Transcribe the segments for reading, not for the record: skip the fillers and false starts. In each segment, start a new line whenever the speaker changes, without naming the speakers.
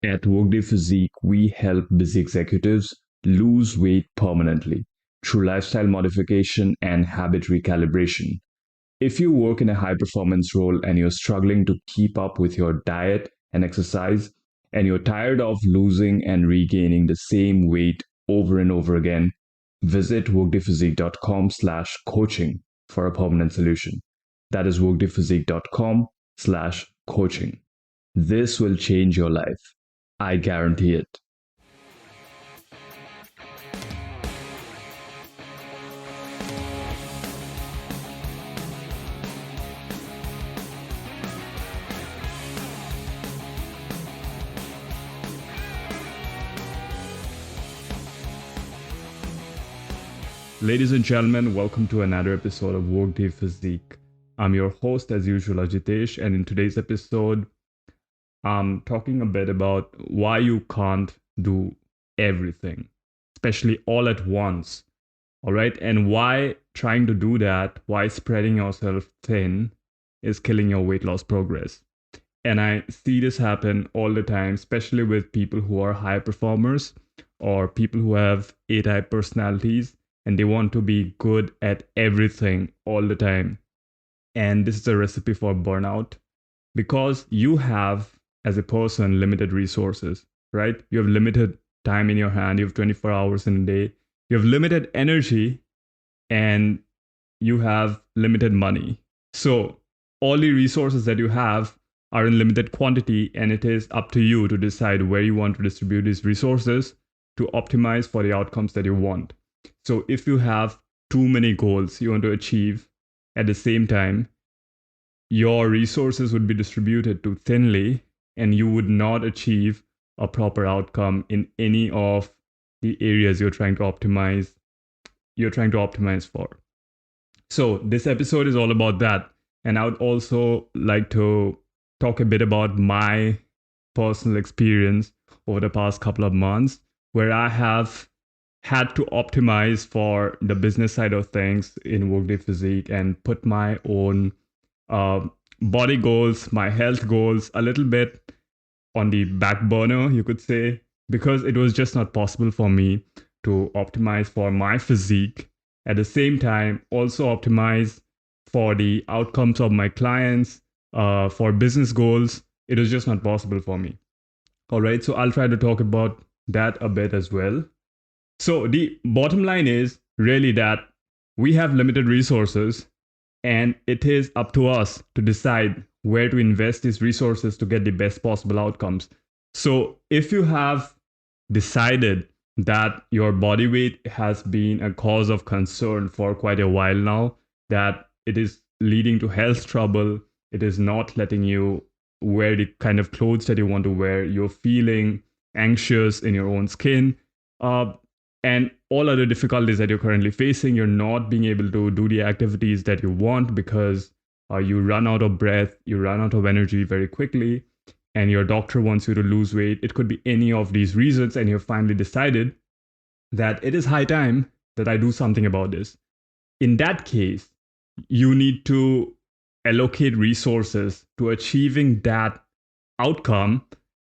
At Workday Physique, we help busy executives lose weight permanently through lifestyle modification and habit recalibration. If you work in a high performance role and you're struggling to keep up with your diet and exercise, and you're tired of losing and regaining the same weight over and over again, visit workdayphysique.com/coaching for a permanent solution. That is workdayphysique.com/coaching. This will change your life. I guarantee it. Ladies and gentlemen, welcome to another episode of Workday Physique. I'm your host, as usual, Ajitesh, and in today's episode, I'm talking a bit about why you can't do everything, especially all at once. All right, and why trying to do that, why spreading yourself thin is killing your weight loss progress. And I see this happen all the time, especially with people who are high performers or people who have A-type personalities and they want to be good at everything all the time. And this is a recipe for burnout because you have, as a person, limited resources, right? You have limited time in your hand, you have 24 hours in a day, you have limited energy, and you have limited money. So all the resources that you have are in limited quantity, and it is up to you to decide where you want to distribute these resources to optimize for the outcomes that you want. So if you have too many goals you want to achieve at the same time, your resources would be distributed too thinly and you would not achieve a proper outcome in any of the areas you're trying to optimize for. So this episode is all about that. And I would also like to talk a bit about my personal experience over the past couple of months where I have had to optimize for the business side of things in Workday Physique and put my own body goals, my health goals a little bit on the back burner, you could say, because it was just not possible for me to optimize for my physique. At the same time, also optimize for the outcomes of my clients, for business goals. It was just not possible for me. All right, so I'll try to talk about that a bit as well. So the bottom line is really that we have limited resources and it is up to us to decide where to invest these resources to get the best possible outcomes. So if you have decided that your body weight has been a cause of concern for quite a while now, that it is leading to health trouble, it is not letting you wear the kind of clothes that you want to wear, you're feeling anxious in your own skin, and all other difficulties that you're currently facing, you're not being able to do the activities that you want because you run out of breath, you run out of energy very quickly, and your doctor wants you to lose weight. It could be any of these reasons, and you've finally decided that it is high time that I do something about this. In that case, you need to allocate resources to achieving that outcome,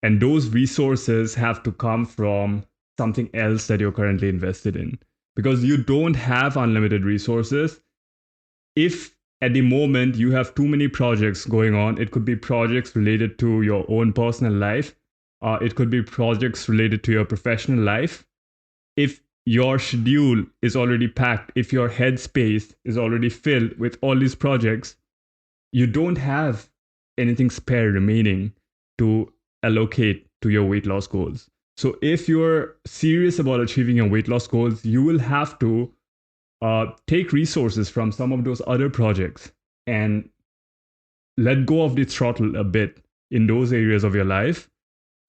and those resources have to come from something else that you're currently invested in, because you don't have unlimited resources. If at the moment you have too many projects going on, it could be projects related to your own personal life, it could be projects related to your professional life. If your schedule is already packed, if your headspace is already filled with all these projects, you don't have anything spare remaining to allocate to your weight loss goals. So if you're serious about achieving your weight loss goals, you will have to take resources from some of those other projects and let go of the throttle a bit in those areas of your life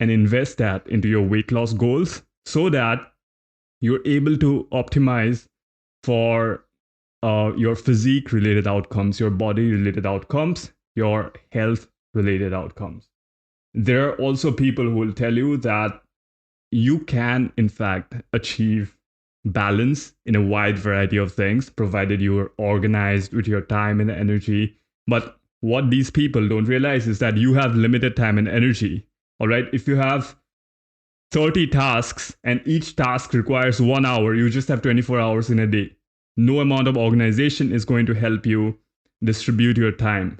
and invest that into your weight loss goals so that you're able to optimize for your physique related outcomes, your body related outcomes, your health related outcomes. There are also people who will tell you that you can, in fact, achieve balance in a wide variety of things, provided you are organized with your time and energy. But what these people don't realize is that you have limited time and energy. All right. If you have 30 tasks and each task requires 1 hour, you just have 24 hours in a day. No amount of organization is going to help you distribute your time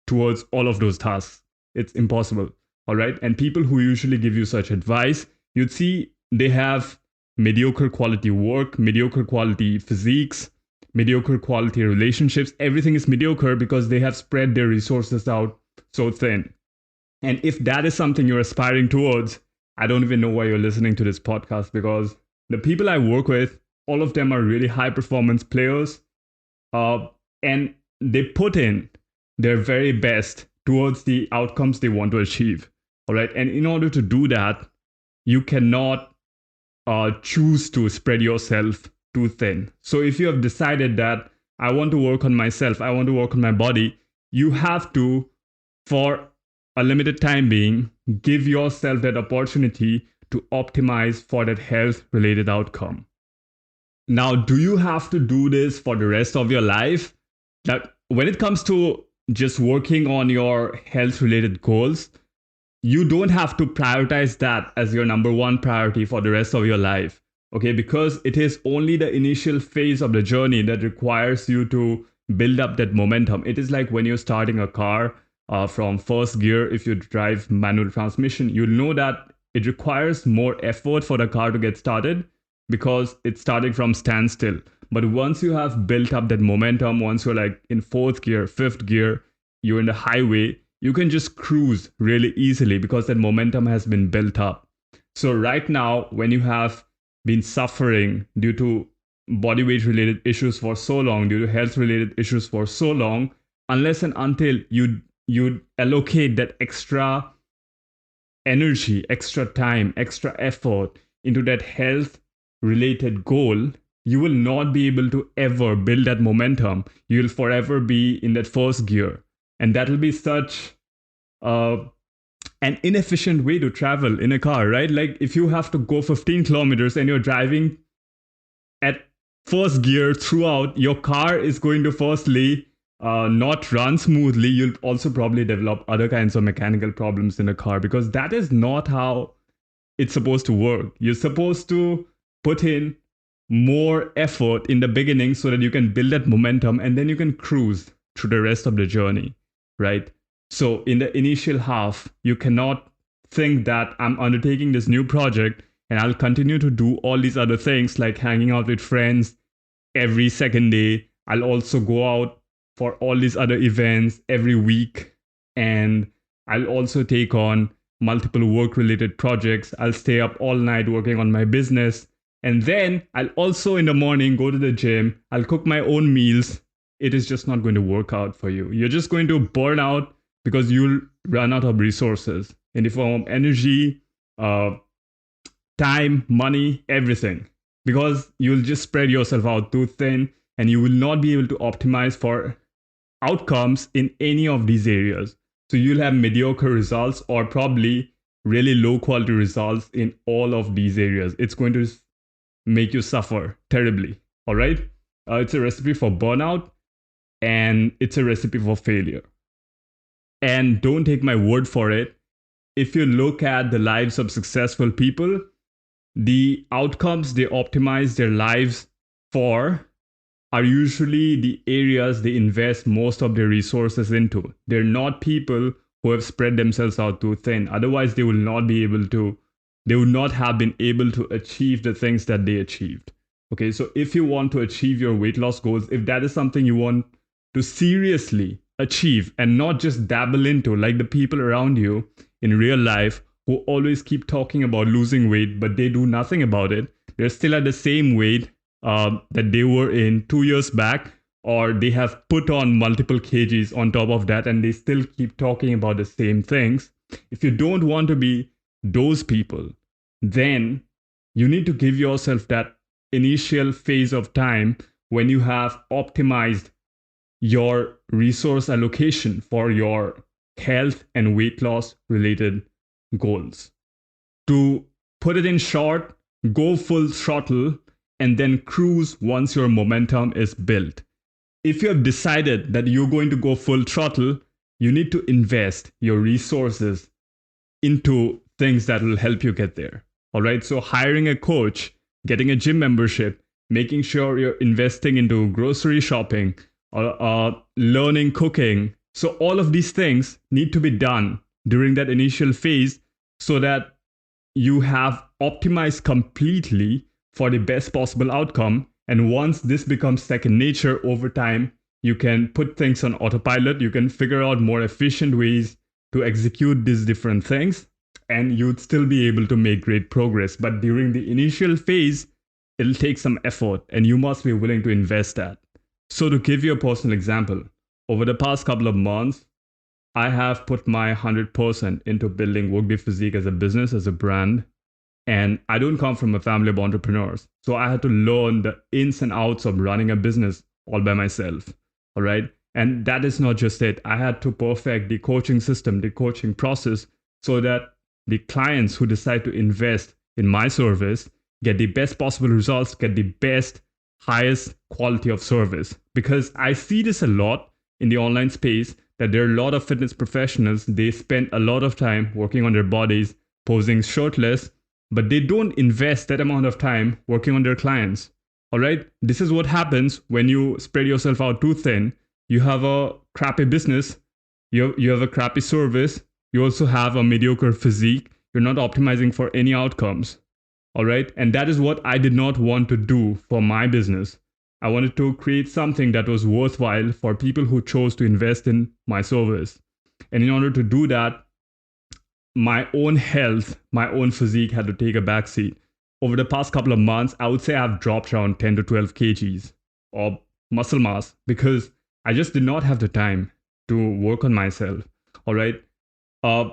towards all of those tasks. It's impossible. All right. And people who usually give you such advice, you'd see they have mediocre quality work, mediocre quality physiques, mediocre quality relationships. Everything is mediocre because they have spread their resources out so thin. And if that is something you're aspiring towards, I don't even know why you're listening to this podcast, because the people I work with, all of them are really high performance players. And they put in their very best towards the outcomes they want to achieve. All right. And in order to do that, you cannot choose to spread yourself too thin. So if you have decided that I want to work on myself, I want to work on my body, you have to, for a limited time being, give yourself that opportunity to optimize for that health related outcome. Now, do you have to do this for the rest of your life? That when it comes to just working on your health related goals, you don't have to prioritize that as your number one priority for the rest of your life. Okay, because it is only the initial phase of the journey that requires you to build up that momentum. It is like when you're starting a car from first gear. If you drive manual transmission, you'll know that it requires more effort for the car to get started because it's starting from standstill. But once you have built up that momentum, once you're like in fourth gear, fifth gear, you're in the highway, you can just cruise really easily because that momentum has been built up. So right now, when you have been suffering due to body weight related issues for so long, due to health related issues for so long, unless and until you allocate that extra energy, extra time, extra effort into that health related goal, you will not be able to ever build that momentum. You'll forever be in that first gear. And that will be such an inefficient way to travel in a car, right? Like if you have to go 15 kilometers and you're driving at first gear throughout, your car is going to firstly not run smoothly. You'll also probably develop other kinds of mechanical problems in a car because that is not how it's supposed to work. You're supposed to put in more effort in the beginning so that you can build that momentum and then you can cruise through the rest of the journey, right? So in the initial half, you cannot think that I'm undertaking this new project and I'll continue to do all these other things like hanging out with friends every second day. I'll also go out for all these other events every week. And I'll also take on multiple work related projects. I'll stay up all night working on my business. And then I'll also in the morning go to the gym. I'll cook my own meals. It is just not going to work out for you. You're just going to burn out because you'll run out of resources in the form of energy, time, money, everything. Because you'll just spread yourself out too thin and you will not be able to optimize for outcomes in any of these areas. So you'll have mediocre results or probably really low quality results in all of these areas. It's going to make you suffer terribly. All right. It's a recipe for burnout and it's a recipe for failure. And don't take my word for it. If you look at the lives of successful people, the outcomes they optimize their lives for are usually the areas they invest most of their resources into. They're not people who have spread themselves out too thin. Otherwise, they would not have been able to achieve the things that they achieved. Okay, so if you want to achieve your weight loss goals, if that is something you want to seriously achieve and not just dabble into like the people around you in real life who always keep talking about losing weight, but they do nothing about it. They're still at the same weight that they were in 2 years back, or they have put on multiple kgs on top of that and they still keep talking about the same things. If you don't want to be those people, then you need to give yourself that initial phase of time when you have optimized your resource allocation for your health and weight loss related goals. To put it in short, go full throttle and then cruise once your momentum is built. If you have decided that you're going to go full throttle, you need to invest your resources into things that will help you get there. All right. So hiring a coach, getting a gym membership, making sure you're investing into grocery shopping, or learning cooking. So all of these things need to be done during that initial phase so that you have optimized completely for the best possible outcome. And once this becomes second nature over time, you can put things on autopilot. You can figure out more efficient ways to execute these different things, and you'd still be able to make great progress. But during the initial phase, it'll take some effort, and you must be willing to invest that. So, to give you a personal example, over the past couple of months, I have put my 100% into building Workday Physique as a business, as a brand. And I don't come from a family of entrepreneurs. So I had to learn the ins and outs of running a business all by myself. All right. And that is not just it. I had to perfect the coaching system, the coaching process, so that the clients who decide to invest in my service get the best possible results, get the best, highest quality of service. Because I see this a lot in the online space, that there are a lot of fitness professionals. They spend a lot of time working on their bodies, posing shirtless, but they don't invest that amount of time working on their clients. All right. This is what happens when you spread yourself out too thin. You have a crappy business, you have a crappy service, you also have a mediocre physique. You're not optimizing for any outcomes. All right. And that is what I did not want to do for my business. I wanted to create something that was worthwhile for people who chose to invest in my service. And in order to do that, my own health, my own physique had to take a backseat. Over the past couple of months, I would say I've dropped around 10 to 12 kgs of muscle mass because I just did not have the time to work on myself. All right. Uh,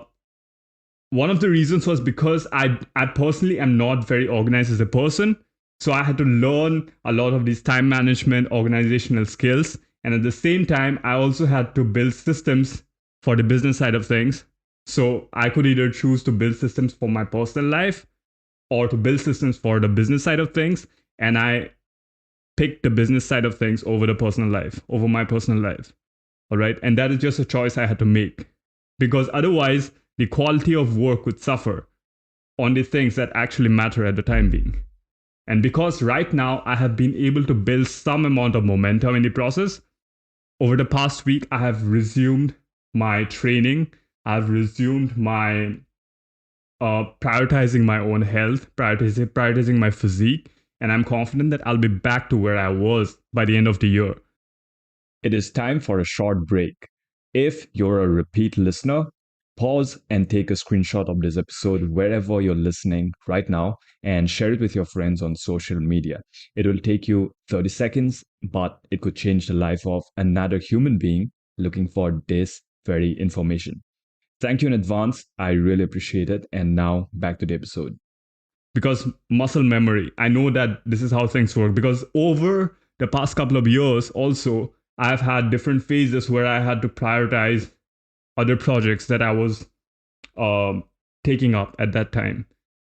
One of the reasons was because I personally am not very organized as a person. So I had to learn a lot of these time management, organizational skills. And at the same time, I also had to build systems for the business side of things. So I could either choose to build systems for my personal life or to build systems for the business side of things. And I picked the business side of things over the personal life, over my personal life. All right. And that is just a choice I had to make, because otherwise the quality of work would suffer on the things that actually matter at the time being. And because right now I have been able to build some amount of momentum in the process, over the past week, I have resumed my training. I've resumed my prioritizing my own health, prioritizing my physique, and I'm confident that I'll be back to where I was by the end of the year.
It is time for a short break. If you're a repeat listener, pause and take a screenshot of this episode wherever you're listening right now and share it with your friends on social media. It will take you 30 seconds, but it could change the life of another human being looking for this very information. Thank you in advance. I really appreciate it. And now back to the episode.
Because muscle memory, I know that this is how things work. Because over the past couple of years, also, I've had different phases where I had to prioritize other projects that I was um, taking up at that time.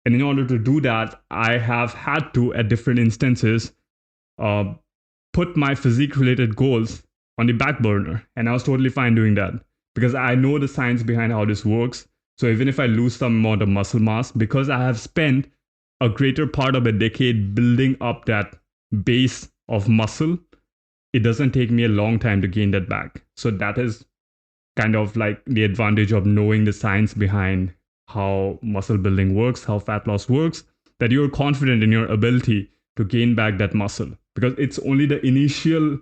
And in order to do that, I have had to, at different instances, uh, put my physique related goals on the back burner. And I was totally fine doing that because I know the science behind how this works. So even if I lose some amount of muscle mass, because I have spent a greater part of a decade building up that base of muscle, it doesn't take me a long time to gain that back. So that is kind of like the advantage of knowing the science behind how muscle building works, how fat loss works, that you're confident in your ability to gain back that muscle, because it's only the initial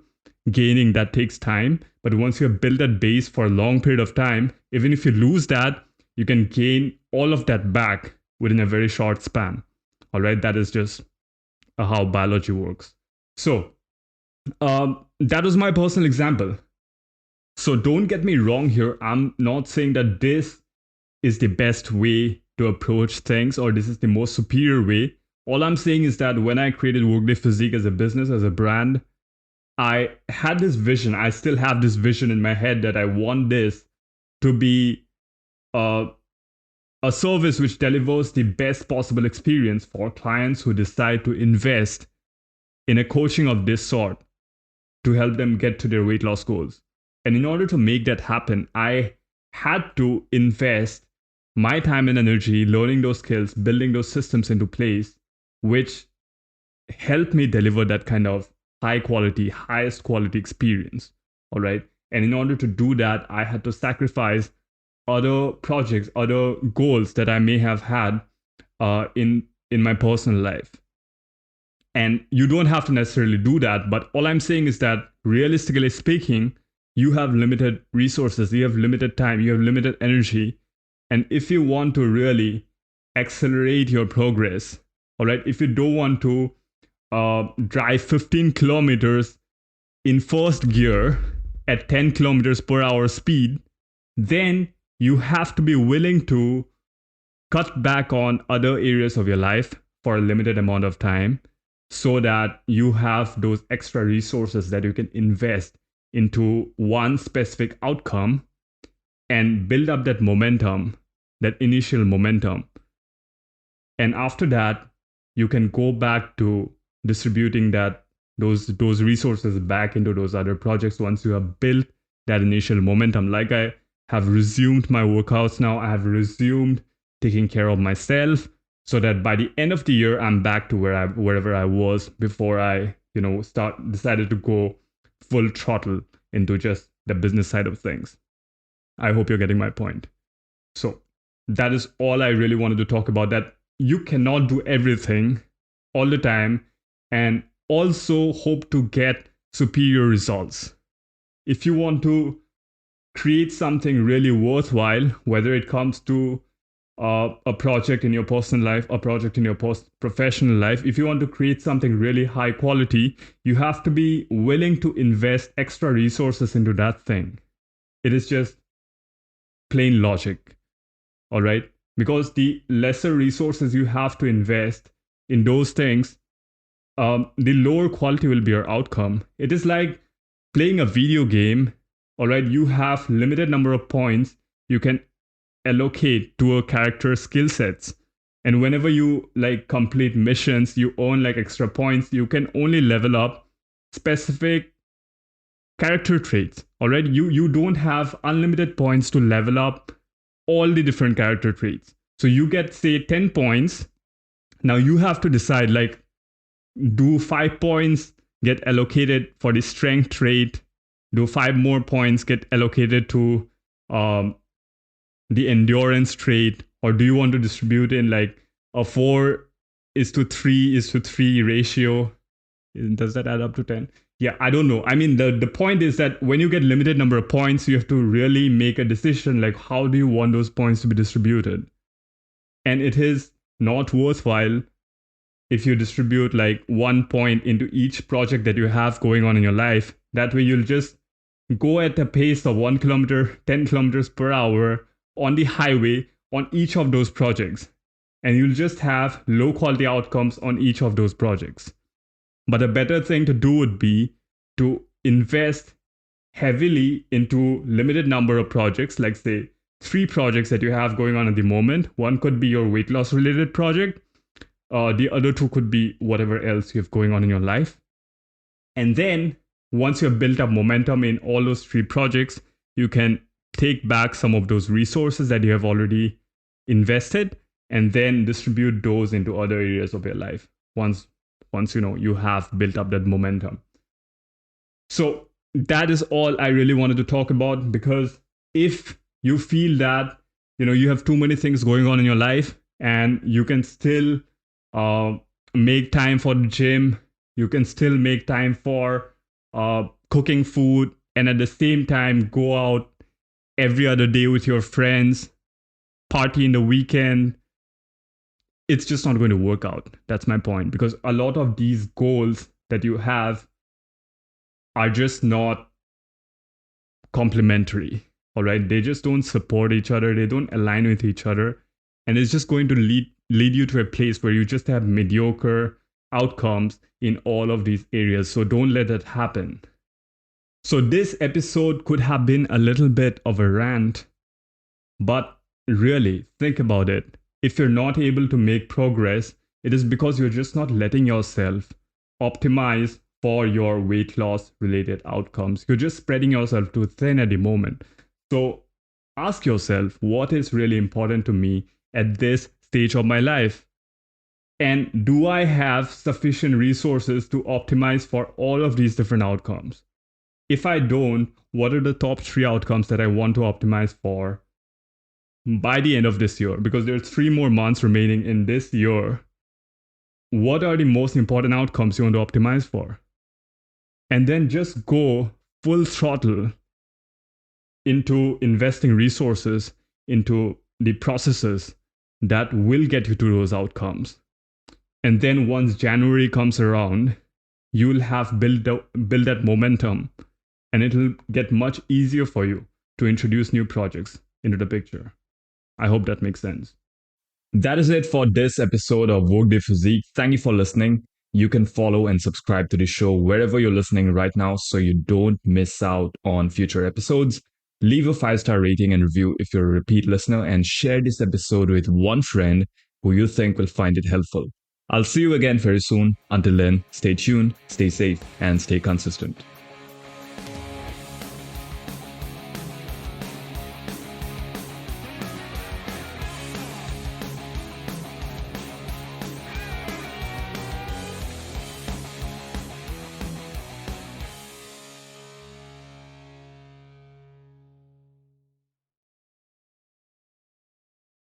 gaining that takes time. But once you have built that base for a long period of time, even if you lose that, you can gain all of that back within a very short span. All right, that is just how biology works. So that was my personal example. So don't get me wrong here. I'm not saying that this is the best way to approach things or this is the most superior way. All I'm saying is that when I created Workday Physique as a business, as a brand, I had this vision. I still have this vision in my head that I want this to be uh, a service which delivers the best possible experience for clients who decide to invest in a coaching of this sort to help them get to their weight loss goals. And in order to make that happen, I had to invest my time and energy learning those skills, building those systems into place, which help me deliver that kind of high quality, highest quality experience. All right. And in order to do that, I had to sacrifice other projects, other goals that I may have had in my personal life. And you don't have to necessarily do that. But all I'm saying is that realistically speaking, you have limited resources, you have limited time, you have limited energy. And if you want to really accelerate your progress, all right, if you don't want to drive 15 kilometers in first gear at 10 kilometers per hour speed, then you have to be willing to cut back on other areas of your life for a limited amount of time so that you have those extra resources that you can invest into one specific outcome and build up that momentum, that initial momentum. And after that, you can go back to distributing those resources back into those other projects once you have built that initial momentum. Like I have resumed my workouts now, I have resumed taking care of myself so that by the end of the year I'm back to wherever I was before I decided to go full throttle into just the business side of things. I hope you're getting my point. So that is all I really wanted to talk about, that you cannot do everything all the time and also hope to get superior results. If you want to create something really worthwhile, whether it comes to a project in your personal life, a project in your professional life, if you want to create something really high quality, you have to be willing to invest extra resources into that thing. It is just plain logic. All right. Because the lesser resources you have to invest in those things, the lower quality will be your outcome. It is like playing a video game. All right. You have limited number of points you can allocate to a character skill sets. And whenever you like complete missions, you earn like extra points. You can only level up specific character traits. All right. You don't have unlimited points to level up all the different character traits. So you get, say, 10 points. Now you have to decide, like, do 5 points get allocated for the strength trait? Do 5 more points get allocated to the endurance trait? Or do you want to distribute in like a 4:3:3 ratio? Does that add up to 10? Yeah, I don't know. I mean, the point is that when you get limited number of points, you have to really make a decision, like how do you want those points to be distributed? And it is not worthwhile if you distribute like 1 point into each project that you have going on in your life. That way you'll just go at a pace of 1 kilometer, 10 kilometers per hour on the highway on each of those projects. And you'll just have low quality outcomes on each of those projects. But a better thing to do would be to invest heavily into limited number of projects, like say 3 projects that you have going on at the moment. One could be your weight loss related project. The other 2 could be whatever else you have going on in your life. And then once you have built up momentum in all those 3 projects, you can take back some of those resources that you have already invested and then distribute those into other areas of your life once you have built up that momentum. So that is all I really wanted to talk about, because if you feel that you have too many things going on in your life and you can still make time for the gym, you can still make time for cooking food, and at the same time go out every other day with your friends, party in the weekend, it's just not going to work out. That's my point. Because a lot of these goals that you have are just not complementary. All right. They just don't support each other. They don't align with each other. And it's just going to lead you to a place where you just have mediocre outcomes in all of these areas. So don't let that happen. So this episode could have been a little bit of a rant, but really think about it. If you're not able to make progress, it is because you're just not letting yourself optimize for your weight loss related outcomes. You're just spreading yourself too thin at the moment. So Ask yourself what is really important to me at this stage of my life. And do I have sufficient resources to optimize for all of these different outcomes? If I don't, what are the top three outcomes that I want to optimize for by the end of this year? Because there's 3 more months remaining in this year. What are the most important outcomes you want to optimize for? And then just go full throttle into investing resources into the processes that will get you to those outcomes. And then once January comes around, you'll have built that momentum, and it'll get much easier for you to introduce new projects into the picture. I hope that makes sense.
That is it for this episode of Workday Physique. Thank you for listening. You can follow and subscribe to the show wherever you're listening right now so you don't miss out on future episodes. Leave a 5-star rating and review if you're a repeat listener, and share this episode with one friend who you think will find it helpful. I'll see you again very soon. Until then, stay tuned, stay safe, and stay consistent.